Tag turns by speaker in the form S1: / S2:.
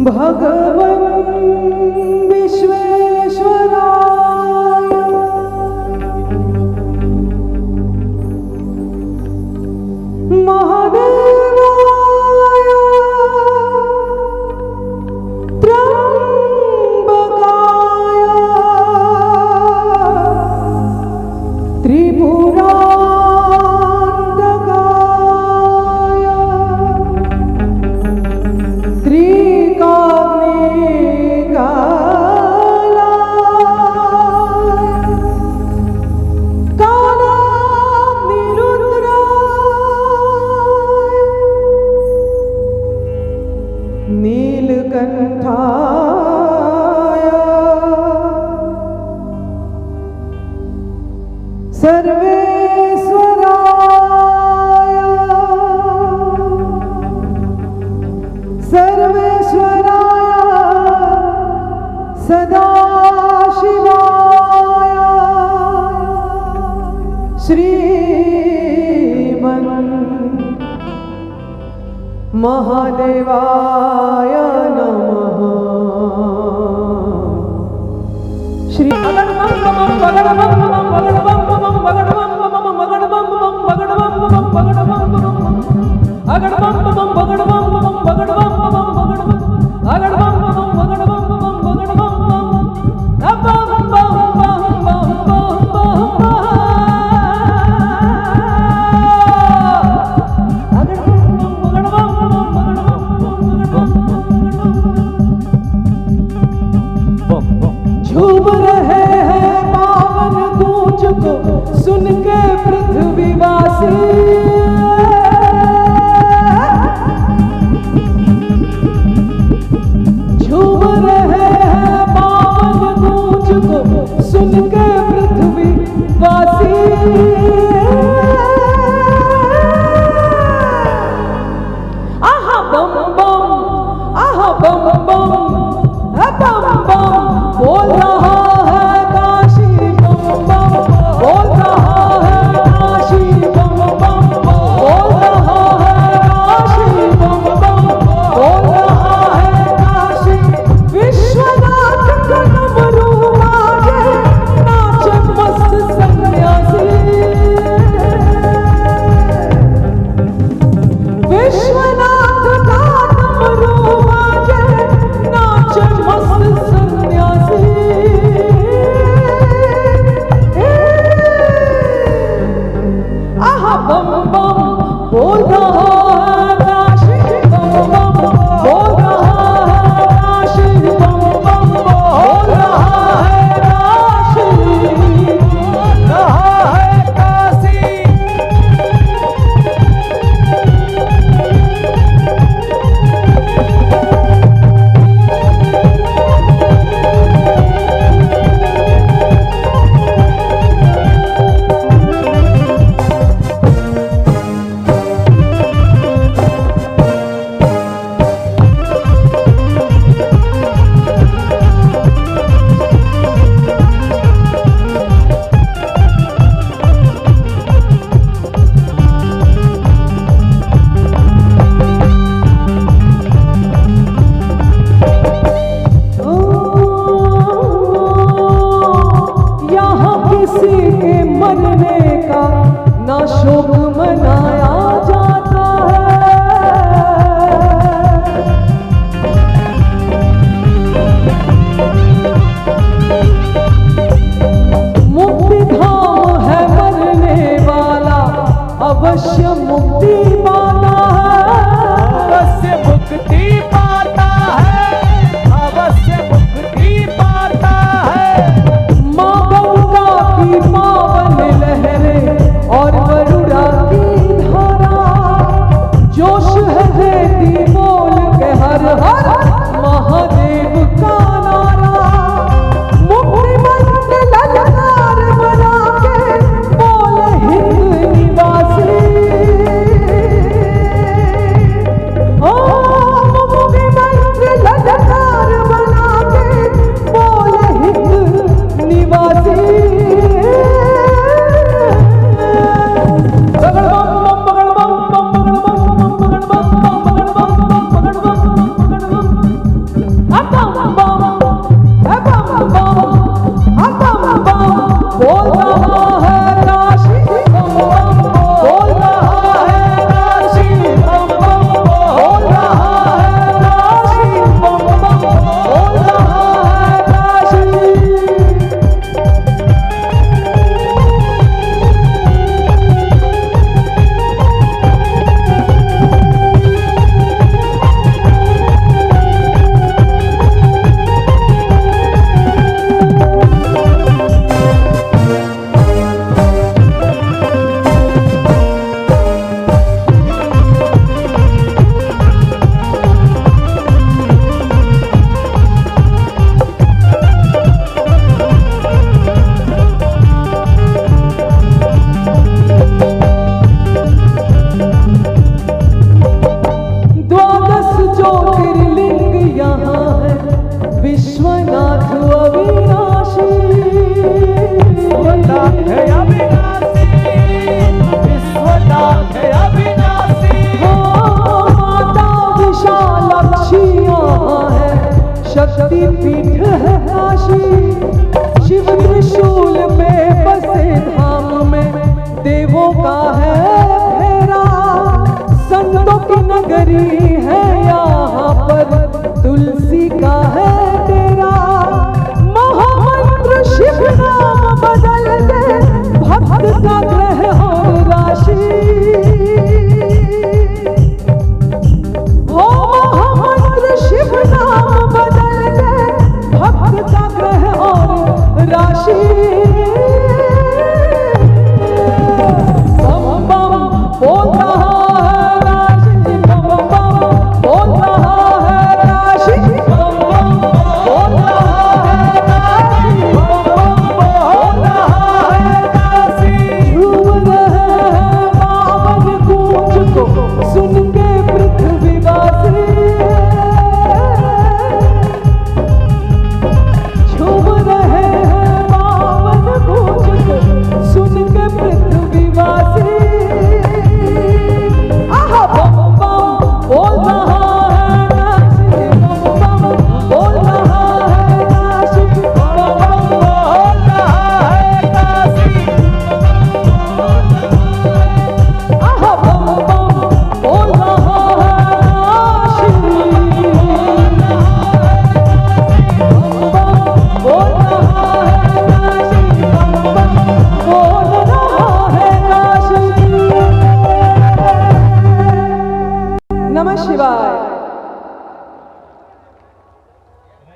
S1: भगवन् विश्वेश्वराय महादेवाय त्र्यंबकाय त्रिपुरान्तकाय नीलकंठाय सर्वेश्वराय सदाशिवाय श्रीमन् महादेवाय नमः। श्री झूम रहे हैं पावन गूंज को सुन के पृथ्वीवासी। बोल रहा है काशी बम बम बोल रहा है काशी बम बम बोल रहा है काशी बम बम बोल रहा है काशी। विश्वनाथ अविनाशी विश्वनाथ अविनाशी हो माता विशालाक्षी यहाँ है शक्ति पीठ है काशी। शिव त्रिशूल पे बसे धाम में देवों का है फेरा। संतों की नगरी है यहाँ पर तुलसी का है तेरा। महामंत्र शिव नाम बदल दे भक्त का ग्रह और राशि। हो महामंत्र शिव नाम बदल दे भक्त का ग्रह और राशि। बम बम बोल रहा है राशि बम बम बोल रहा है राशि बम बम बोल रहा है राशि बम बम बोल रहा है राशि। झूम रहे हैं पावन गूंज को सुन के पृथ्वीवासी। झूम रहे हैं पावन गूंज को सुन के पृथ्वीवासी। आहा बम बम बोल रहा है काशी बम बम बोल रहा है काशी बम बम बोल रहा है काशी। आहा बम बम बोल रहा है काशी बम बम बोल रहा है काशी बम बम बोल रहा है काशी। नमः शिवाय।